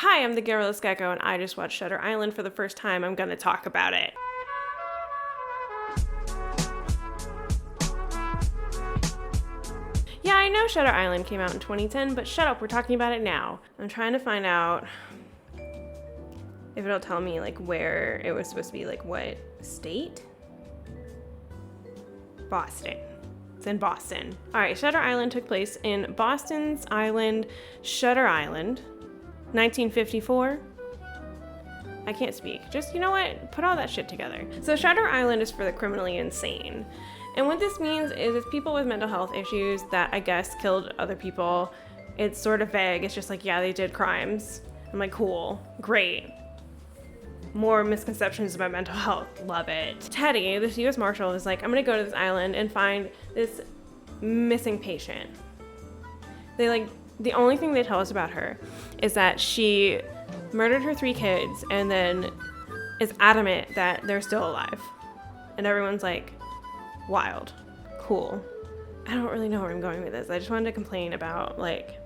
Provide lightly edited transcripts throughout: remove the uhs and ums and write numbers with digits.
Hi, I'm the Garrulous Gecko, and I just watched Shutter Island for the first time. I'm gonna talk about it. Yeah, I know Shutter Island came out in 2010, but shut up, we're talking about it now. I'm trying to find out if it'll tell me like where it was supposed to be, like what state? Boston. It's in Boston. All right, Shutter Island took place in Boston's island, Shutter Island, 1954. I can't speak. Just, you know what? Put all that shit together. So Shutter Island is for the criminally insane. And what this means is it's people with mental health issues that I guess killed other people. It's sort of vague. It's just like, yeah, they did crimes. I'm like, cool, great. More misconceptions about mental health. Love it. Teddy, this U.S. Marshal, is like, I'm gonna go to this island and find this missing patient. The only thing they tell us about her is that she murdered her 3 kids and then is adamant that they're still alive. And everyone's like, wild. Cool. I don't really know where I'm going with this. I just wanted to complain about, like,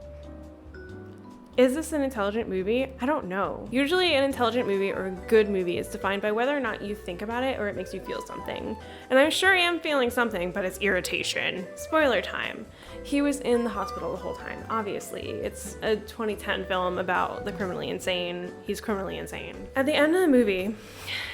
is this an intelligent movie? I don't know. Usually an intelligent movie or a good movie is defined by whether or not you think about it or it makes you feel something. And I'm sure I am feeling something, but it's irritation. Spoiler time. He was in the hospital the whole time, obviously. It's a 2010 film about the criminally insane. He's criminally insane. At the end of the movie,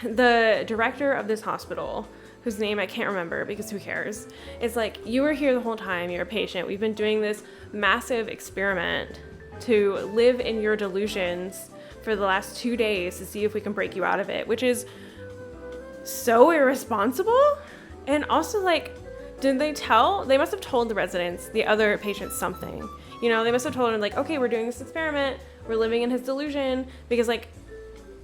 the director of this hospital, whose name I can't remember because who cares, is like, you were here the whole time, you're a patient. We've been doing this massive experiment to live in your delusions for the last 2 days to see if we can break you out of it, which is so irresponsible. And also, like, they must have told the residents, the other patients, something. You know, they must have told them, like, okay, we're doing this experiment, we're living in his delusion, because, like,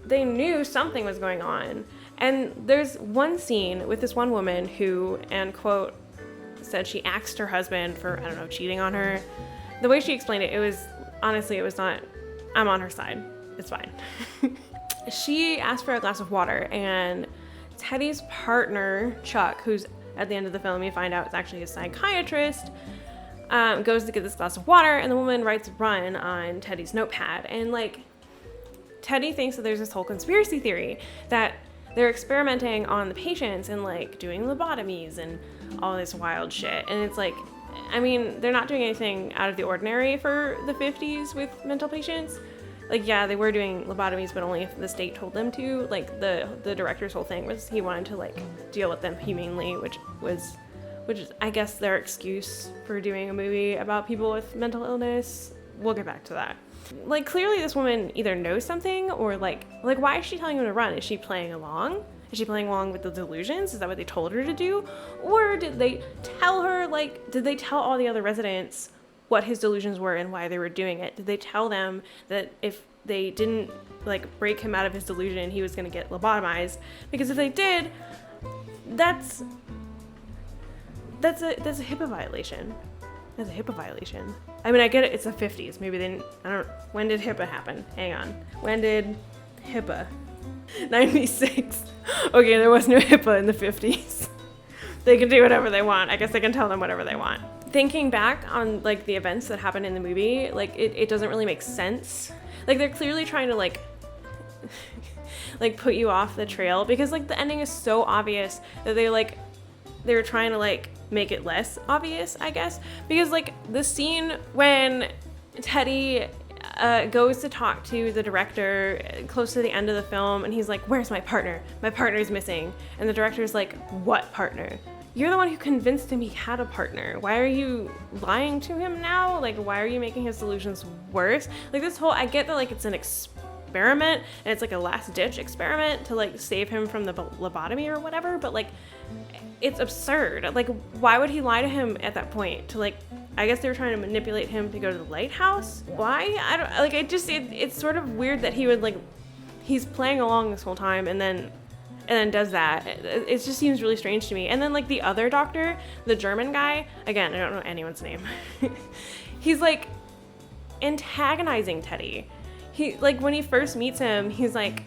they knew something was going on. And there's one scene with this one woman who, and quote, said she axed her husband for, I don't know, cheating on her. The way she explained it, honestly, it was not, I'm on her side. It's fine. She asked for a glass of water, and Teddy's partner, Chuck, who's at the end of the film, you find out it's actually a psychiatrist, goes to get this glass of water, and the woman writes run on Teddy's notepad. And, like, Teddy thinks that there's this whole conspiracy theory that they're experimenting on the patients and, like, doing lobotomies and all this wild shit. And it's like, I mean, they're not doing anything out of the ordinary for the 50s with mental patients. Like, yeah, they were doing lobotomies, but only if the state told them to. Like, the director's whole thing was he wanted to, like, deal with them humanely, which is, I guess, their excuse for doing a movie about people with mental illness. We'll get back to that. Like, clearly this woman either knows something or, like, why is she telling him to run? Is she playing along? Is she playing along with the delusions? Is that what they told her to do? Or did they tell her, like, did they tell all the other residents what his delusions were and why they were doing it? Did they tell them that if they didn't, like, break him out of his delusion, he was going to get lobotomized? Because if they did, that's a HIPAA violation. That's a HIPAA violation. I mean, I get it, it's the 50s. Maybe they didn't, when did HIPAA happen? Hang on. When did HIPAA? 96. Okay, there was no HIPAA in the 50s. They can do whatever they want. I guess they can tell them whatever they want. Thinking back on, like, the events that happened in the movie, like, it doesn't really make sense. Like, they're clearly trying to, like, like, put you off the trail, because, like, the ending is so obvious that they were trying to, like, make it less obvious, I guess. Because, like, the scene when Teddy goes to talk to the director close to the end of the film, and he's like, where's my partner? My partner's missing. And the director's like, what partner? You're the one who convinced him he had a partner. Why are you lying to him now? Like, why are you making his delusions worse? Like, this whole, I get that, like, it's an experiment, and it's like a last-ditch experiment to, like, save him from the lobotomy or whatever, but, like, it's absurd. Like, why would he lie to him at that point? To, like, I guess they were trying to manipulate him to go to the lighthouse? Why? I don't, like, it's sort of weird that he would, like, he's playing along this whole time and then does that. It just seems really strange to me. And then, like, the other doctor, the German guy, again, I don't know anyone's name. He's, like, antagonizing Teddy. He, like, when he first meets him, he's like,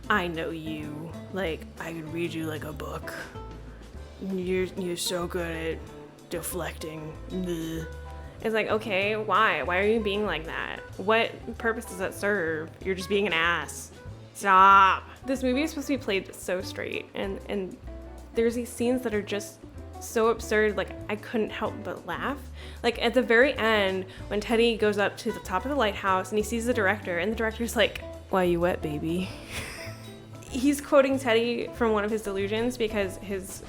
I know you. Like, I could read you like a book. You're so good at deflecting. Bleh. It's like, okay, why? Why are you being like that? what purpose does that serve? You're just being an ass. Stop. This movie is supposed to be played so straight, and there's these scenes that are just so absurd, like I couldn't help but laugh. Like at the very end, when Teddy goes up to the top of the lighthouse and he sees the director, and the director's like, "Why you wet, baby?" He's quoting Teddy from one of his delusions, because his,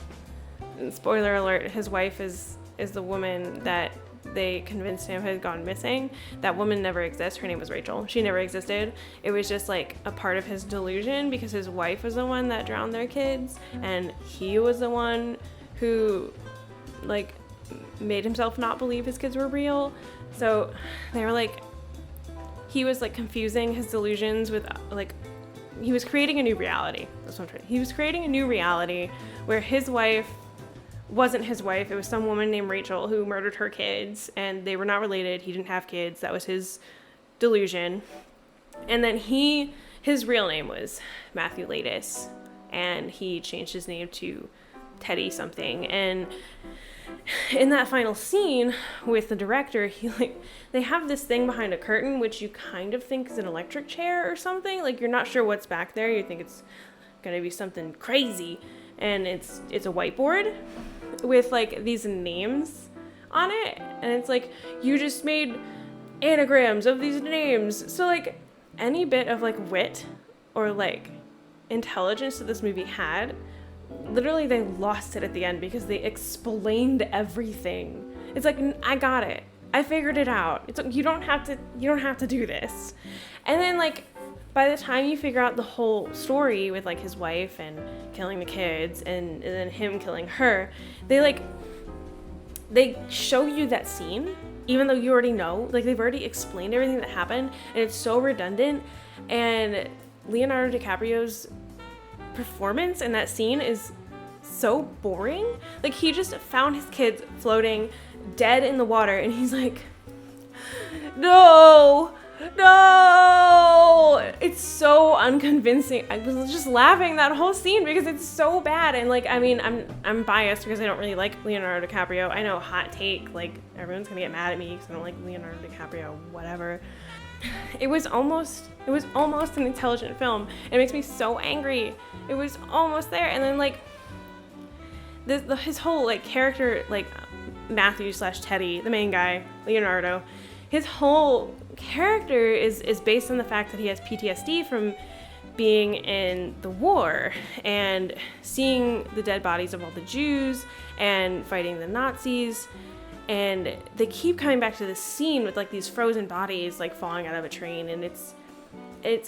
spoiler alert, his wife is the woman that they convinced him had gone missing. That woman never exists. Her name was Rachel. She never existed. It was just like a part of his delusion, because his wife was the one that drowned their kids, and he was the one who like made himself not believe his kids were real. So they were like, he was like confusing his delusions with like, he was creating a new reality. That's what I'm trying. He was creating a new reality where his wife wasn't his wife. It was some woman named Rachel who murdered her kids, and they were not related. He didn't have kids. That was his delusion. And then his real name was Matthew Ladis, and he changed his name to Teddy something. And in that final scene with the director, they have this thing behind a curtain which you kind of think is an electric chair or something. Like you're not sure what's back there. You think it's gonna be something crazy, and it's a whiteboard with like these names on it, and it's like, you just made anagrams of these names. So like any bit of like wit or like intelligence that this movie had, literally they lost it at the end, because they explained everything. It's like, I got it. I figured it out. It's like, you don't have to do this. And then like by the time you figure out the whole story with like his wife and killing the kids and then him killing her, they show you that scene even though you already know. Like they've already explained everything that happened, and it's so redundant. And Leonardo DiCaprio's performance in that scene is so boring. Like he just found his kids floating dead in the water, and he's like, no, it's so unconvincing. I was just laughing that whole scene because it's so bad. And like, I mean, I'm biased because I don't really like Leonardo DiCaprio. I know, hot take, like everyone's gonna get mad at me because I don't like Leonardo DiCaprio, whatever. It was almost an intelligent film. It makes me so angry. It was almost there. And then like his whole like character, like Matthew / Teddy, the main guy, Leonardo, his whole character is based on the fact that he has PTSD from being in the war and seeing the dead bodies of all the Jews and fighting the Nazis. And they keep coming back to this scene with like these frozen bodies like falling out of a train, and it's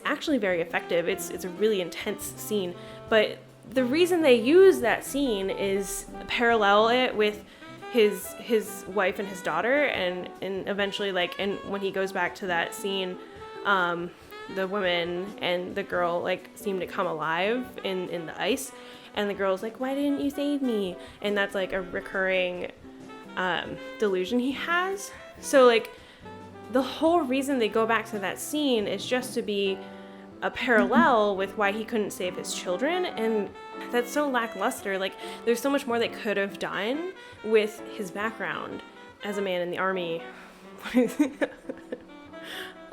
actually very effective. It's a really intense scene, but the reason they use that scene is parallel it with his wife and his daughter, and eventually like, and when he goes back to that scene, the woman and the girl like seem to come alive in the ice, and the girl's like, why didn't you save me? And that's like a recurring delusion he has. So like the whole reason they go back to that scene is just to be a parallel with why he couldn't save his children, and that's so lackluster. Like there's so much more they could have done with his background as a man in the army.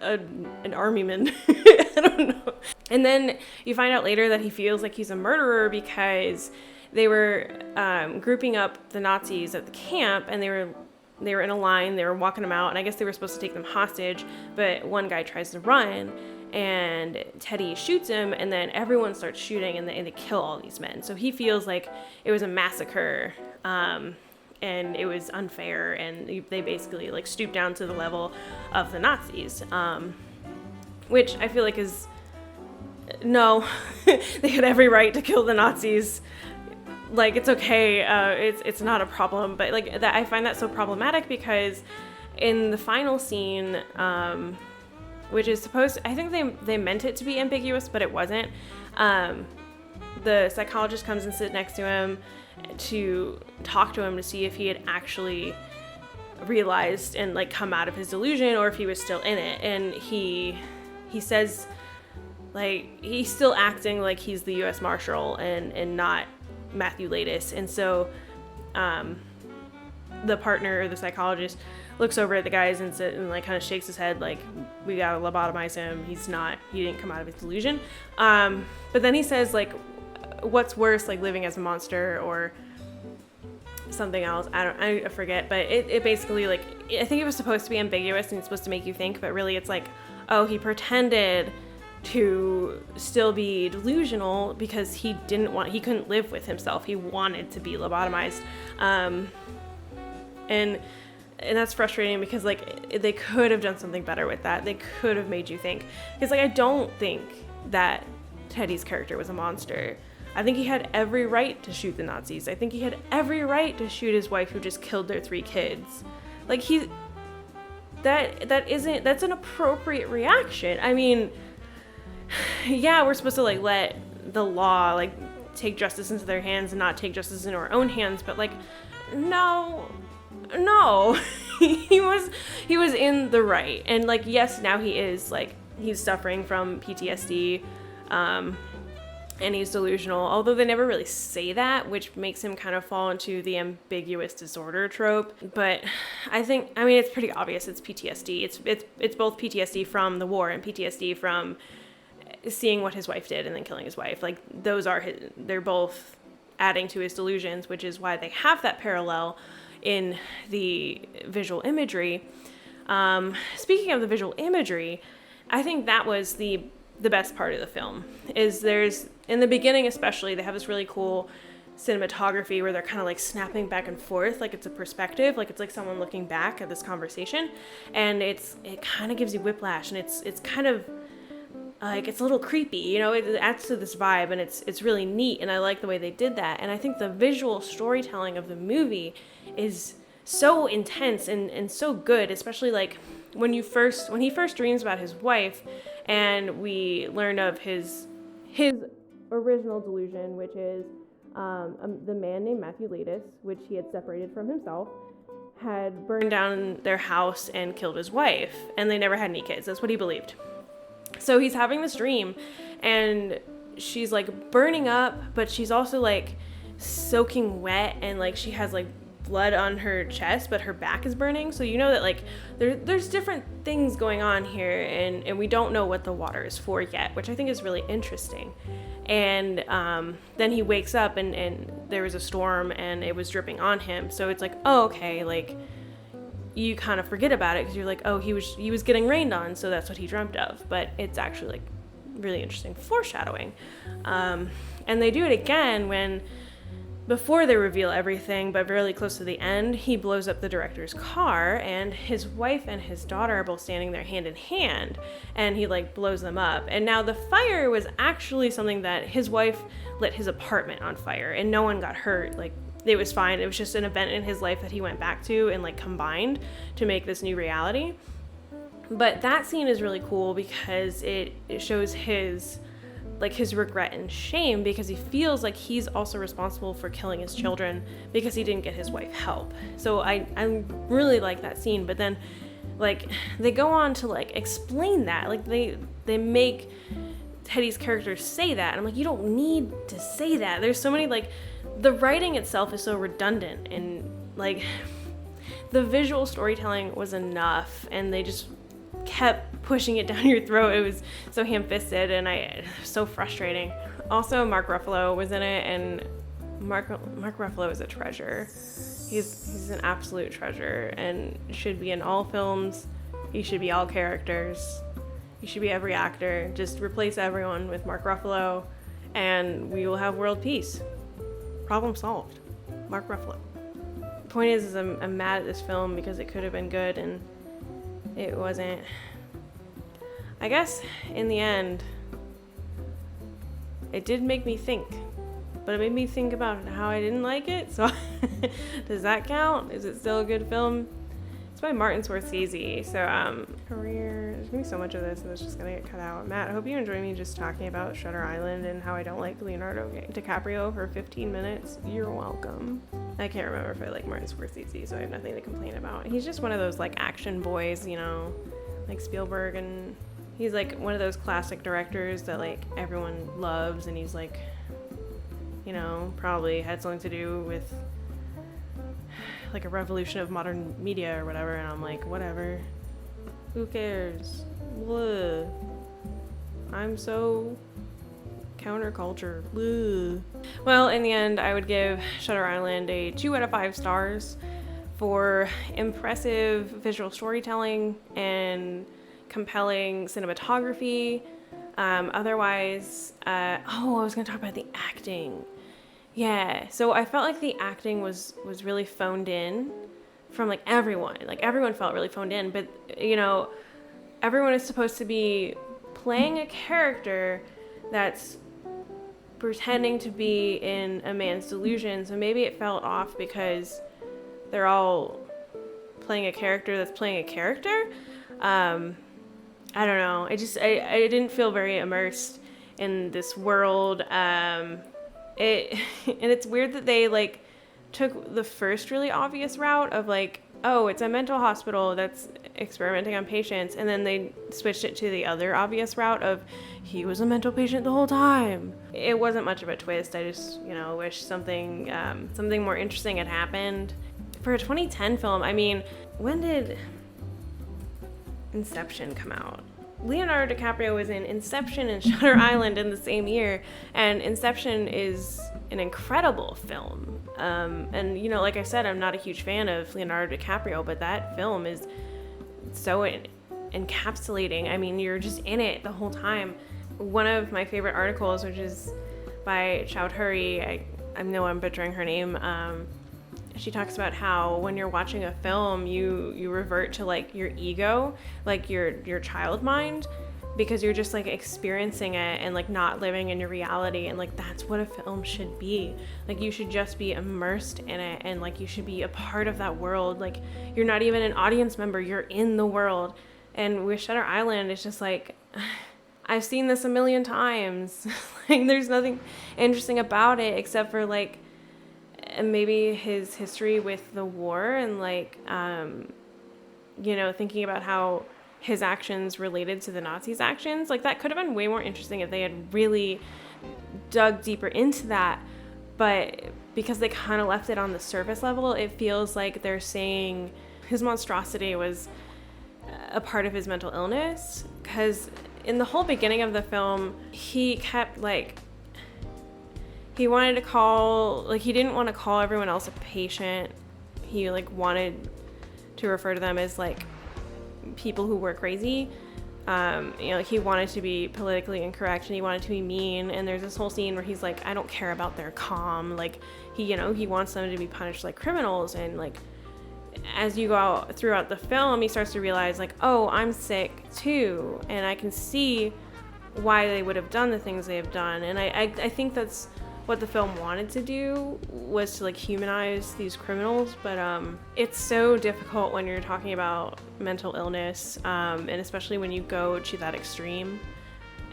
An armyman. I don't know. And then you find out later that he feels like he's a murderer because they were grouping up the Nazis at the camp, and they were in a line. They were walking them out, and I guess they were supposed to take them hostage, but one guy tries to run, and Teddy shoots him, and then everyone starts shooting, and they kill all these men. So he feels like it was a massacre, and it was unfair, and they basically like stooped down to the level of the Nazis, which I feel like is no. They had every right to kill the Nazis. Like, it's okay, it's not a problem, but like that, I find that so problematic because in the final scene, which is supposed to, I think they meant it to be ambiguous, but it wasn't. The psychologist comes and sits next to him to talk to him to see if he had actually realized and like come out of his delusion, or if he was still in it. And he says like he's still acting like he's the U.S. Marshal and not Matthew Ladis. And so the partner or the psychologist looks over at the guys and like kind of shakes his head like, we gotta lobotomize him. He didn't come out of his delusion. But then he says like, what's worse, like living as a monster or something else. I forget, but it basically like, I think it was supposed to be ambiguous and it's supposed to make you think, but really it's like, oh, he pretended to still be delusional because he couldn't live with himself. He wanted to be lobotomized. And that's frustrating because like they could have done something better with that. They could have made you think, because like I don't think that Teddy's character was a monster. I think he had every right to shoot the Nazis. I think he had every right to shoot his wife who just killed their 3 kids. Like that's an appropriate reaction. I mean, yeah, we're supposed to like let the law like take justice into their hands and not take justice into our own hands, but like no. he was in the right. And like, yes, now he's suffering from PTSD, and he's delusional, although they never really say that, which makes him kind of fall into the ambiguous disorder trope. But I mean, it's pretty obvious it's PTSD. It's both PTSD from the war and PTSD from seeing what his wife did and then killing his wife. Like, they're both adding to his delusions, which is why they have that parallel in the visual imagery. Speaking of the visual imagery, I think that was the best part of the film. In the beginning especially, they have this really cool cinematography where they're kind of like snapping back and forth, like it's a perspective, like it's like someone looking back at this conversation, and it kind of gives you whiplash, and it's kind of like, it's a little creepy, you know, it adds to this vibe, and it's really neat, and I like the way they did that. And I think the visual storytelling of the movie is so intense and so good, especially like when he first dreams about his wife, and we learn of his original delusion, which is the man named Matthew Ladis, which he had separated from himself, had burned down their house and killed his wife, and they never had any kids. That's what he believed. So he's having this dream, and she's like burning up, but she's also like soaking wet, and like she has like blood on her chest, but her back is burning. So you know that like there's different things going on here, and we don't know what the water is for yet, which I think is really interesting. And then he wakes up, and there was a storm, and it was dripping on him. So it's like, oh, okay, like you kind of forget about it because you're like, oh, he was getting rained on, so that's what he dreamt of. But it's actually like really interesting foreshadowing. And they do it again before they reveal everything, but really close to the end, he blows up the director's car, and his wife and his daughter are both standing there hand in hand, and he like blows them up. And now the fire was actually something that his wife lit his apartment on fire, and no one got hurt. Like, it was fine. It was just an event in his life that he went back to and like combined to make this new reality. But that scene is really cool because it shows his regret and shame, because he feels like he's also responsible for killing his children because he didn't get his wife help. So I really like that scene. But then like they go on to like explain that, like they make Teddy's character say that, and I'm like, you don't need to say that. There's so many, like, the writing itself is so redundant, and like the visual storytelling was enough, and they just kept pushing it down your throat. It was so ham-fisted, and so frustrating. Also, Mark Ruffalo was in it, and Mark Ruffalo is a treasure. He's an absolute treasure, and should be in all films. He should be all characters. He should be every actor. Just replace everyone with Mark Ruffalo, and we will have world peace. Problem solved. Mark Ruffalo. The point is I'm mad at this film because it could have been good, and it wasn't. I guess in the end, it did make me think, but it made me think about how I didn't like it. So does that count? Is it still a good film? It's by Martin Scorsese. So career, there's gonna be so much of this, and it's just gonna get cut out. Matt, I hope you enjoy me just talking about Shutter Island and how I don't like Leonardo DiCaprio for 15 minutes. You're welcome. I can't remember if I like Martin Scorsese, so I have nothing to complain about. He's just one of those like action boys, you know, like Spielberg, and he's like one of those classic directors that like everyone loves, and he's like, you know, probably had something to do with like a revolution of modern media or whatever, and I'm like, whatever, who cares? Blah. I'm so counterculture. Blah. Well, in the end, I would give Shutter Island a 2 out of 5 stars for impressive visual storytelling and compelling cinematography. Otherwise, I was going to talk about the acting. Yeah, so I felt like the acting was really phoned in from like everyone. Like everyone felt really phoned in, but you know, everyone is supposed to be playing a character that's pretending to be in a man's delusion. So maybe it felt off because they're all playing a character that's playing a character. I don't know. I didn't feel very immersed in this world. And it's weird that they like took the first really obvious route of like, oh, it's a mental hospital that's experimenting on patients, and then they switched it to the other obvious route of he was a mental patient the whole time. It wasn't much of a twist. I just, wish something more interesting had happened. For a 2010 film, I mean, when did Inception come out? Leonardo DiCaprio was in Inception and Shutter Island in the same year, and Inception is an incredible film. And like I said, I'm not a huge fan of Leonardo DiCaprio, but that film is so encapsulating. I mean, you're just in it the whole time. One of my favorite articles, which is by Chowdhury, I know I'm butchering her name, she talks about how when you're watching a film, you revert to like your ego, like your child mind, because you're just like experiencing it and like not living in your reality. And like that's what a film should be. Like you should just be immersed in it, and like you should be a part of that world. Like you're not even an audience member, you're in the world. And with Shutter Island, it's just like, I've seen this a million times. Like there's nothing interesting about it except for like maybe his history with the war and like thinking about how his actions related to the Nazis' actions. Like that could have been way more interesting if they had really dug deeper into that, but because they kind of left it on the surface level, it feels like they're saying his monstrosity was a part of his mental illness. Because in the whole beginning of the film, he kept like, he wanted to call, like he didn't want to call everyone else a patient. He like wanted to refer to them as like people who were crazy. He wanted to be politically incorrect and he wanted to be mean. And there's this whole scene where he's like, I don't care about their calm. Like he wants them to be punished like criminals. And like, as you go out throughout the film, he starts to realize like, oh, I'm sick too. And I can see why they would have done the things they have done. And I think that's what the film wanted to do, was to like humanize these criminals. But it's so difficult when you're talking about mental illness, and especially when you go to that extreme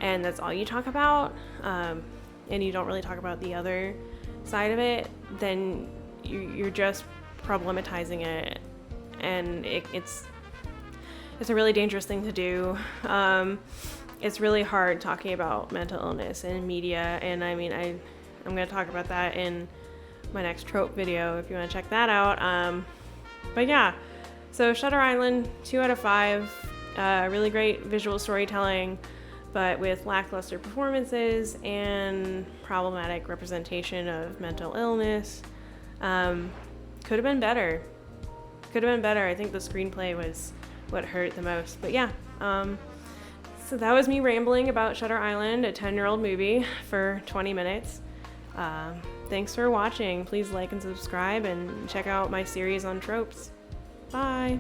and that's all you talk about, and you don't really talk about the other side of it, then you're just problematizing it, and it's a really dangerous thing to do. It's really hard talking about mental illness in media, and I mean I'm going to talk about that in my next trope video if you want to check that out. But yeah, so Shutter Island, 2 out of 5. Really great visual storytelling, but with lackluster performances and problematic representation of mental illness. Could have been better. I think the screenplay was what hurt the most. But yeah, so that was me rambling about Shutter Island, a 10-year-old movie, for 20 minutes. Thanks for watching. Please like and subscribe and check out my series on tropes. Bye.